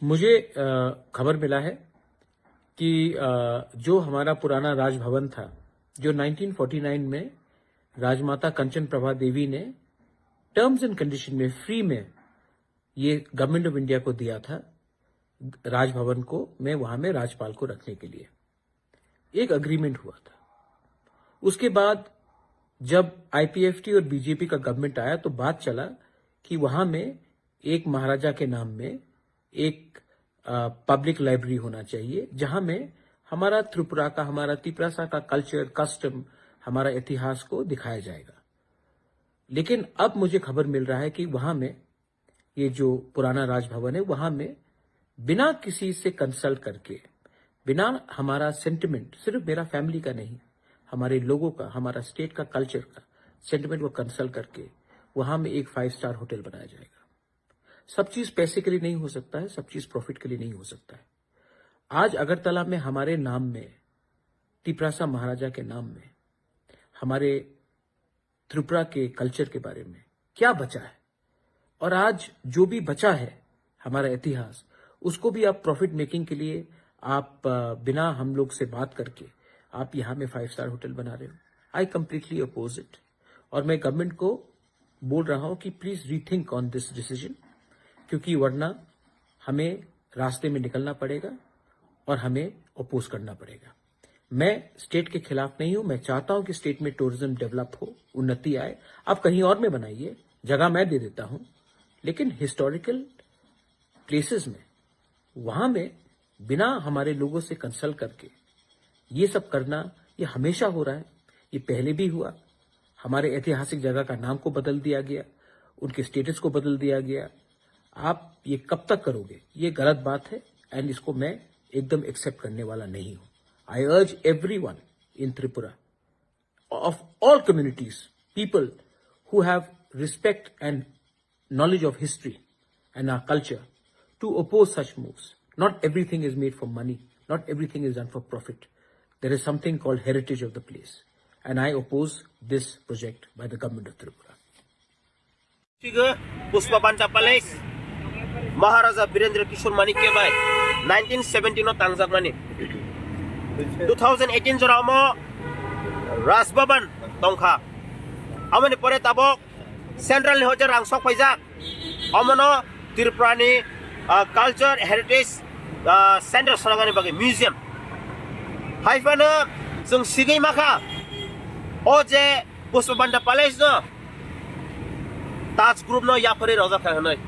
मुझे खबर मिला है कि जो हमारा पुराना राजभवन था, जो 1949 में राजमाता कंचन प्रभा देवी ने टर्म्स एंड कंडीशन में फ्री में ये गवर्नमेंट ऑफ इंडिया को दिया था, राजभवन को मैं वहां में राज्यपाल को रखने के लिए एक अग्रीमेंट हुआ था। उसके बाद जब आईपीएफटी और बीजेपी का गवर्नमेंट आया तो बात चला कि वहां में एक महाराजा के नाम में एक पब्लिक लाइब्रेरी होना चाहिए, जहां में हमारा त्रिपुरा का, हमारा तिपरासा का कल्चर, कस्टम, हमारा इतिहास को दिखाया जाएगा। लेकिन अब मुझे खबर मिल रहा है कि वहां में ये जो पुराना राजभवन है, वहां में बिना किसी से कंसल्ट करके, बिना हमारा सेंटिमेंट, सिर्फ मेरा फैमिली का नहीं, हमारे लोगों का, हमारा स्टेट का कल्चर का सेंटिमेंट को कंसल्ट करके वहां में एक 5 स्टार होटल बनाया जाएगा। सब चीज पैसे के लिए नहीं हो सकता है, सब चीज प्रॉफिट के लिए नहीं हो सकता है। आज अगरतला में हमारे नाम में, तिपरासा महाराजा के नाम में, हमारे त्रिपुरा के कल्चर के बारे में क्या बचा है, और आज जो भी बचा है हमारा इतिहास, उसको भी आप प्रॉफिट मेकिंग के लिए आप बिना हम लोग से बात करके आप यहां में 5 स्टार होटल बना रहे हो। आई कंप्लीटली अपोज इट, और मैं गवर्नमेंट को बोल रहा हूं कि please rethink on this decision, क्योंकि वरना हमें रास्ते में निकलना पड़ेगा और हमें अपोज करना पड़ेगा। मैं स्टेट के खिलाफ नहीं हूं, मैं चाहता हूं कि स्टेट में टूरिज्म डेवलप हो, उन्नति आए। आप कहीं और में बनाइए, जगह मैं दे देता हूं, लेकिन हिस्टोरिकल प्लेसेस में, वहां में बिना हमारे लोगों से कंसल्ट करके ये सब करना, ये हमेशा हो रहा है। ये पहले भी हुआ, हमारे ऐतिहासिक जगह का नाम को बदल दिया गया, उनके स्टेटस को बदल दिया गया। आप ये कब तक करोगे? ये गलत बात है, एंड इसको मैं एकदम एक्सेप्ट करने वाला नहीं हूं। आई अर्ज everyone in Tripura, of all communities, people who have respect and knowledge of history and our culture, to oppose such moves. Not everything is made for money. Not everything is done for profit. There is something called heritage of the place. And I oppose this project by the government of Tripura. Pushpabanta Palace, Maharaja Birendra Kishore Manikya Bai, 1917 no Tanzak Mani. 2018 Joramo, Rasbaban, Tongka. Amani Pore Tabok, Central Hoja Rang Sok Paizak, Amano, Tirprani, Culture, Heritage, Center Sarangani Bagi, Museum. Haifana, Zung Sigi Maka, Oje, Pushpabanta Palace no, Taj Group no Yapari Rosa Kanai.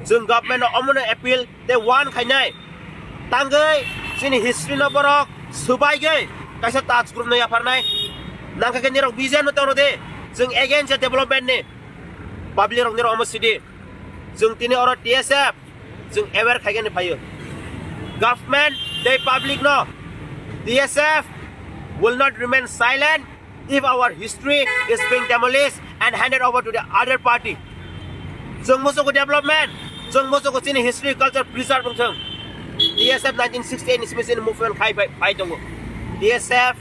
Zung government no Amano appeal, they won Kanai. Tangai, Sini history no Borok, Subai Gay, Kasa Taj Group no Yaparnai, Nakakaniro Vision no Torode, Zung against the development ne, Public of Nero City, Zung Tini or TSF, Zung ever Kagan Payo. Government, they public no. DSF will not remain silent if our history is being demolished and handed over to the other party. Zung Musoko development, Zung Musoko Sini history, culture, preserve. DSF 1968 is missing movement Kai Pai Tongo. DSF,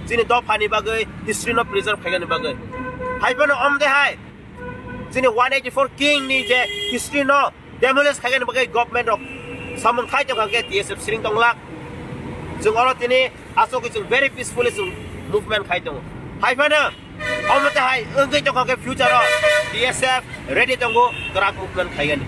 Sini Dop Hani Bagay, history no preserve Kagan Bagay. Hypano Om the High, Sini 184 King needs a history no, demolish Kagan Bagay government of someone Kai to get DSF Sring Tong Lak. Zungorotini, Asok is very peaceful movement Kaitong. Hypana, Om the High, Ungi to get future DSF, ready to go, Grak movement Kagan.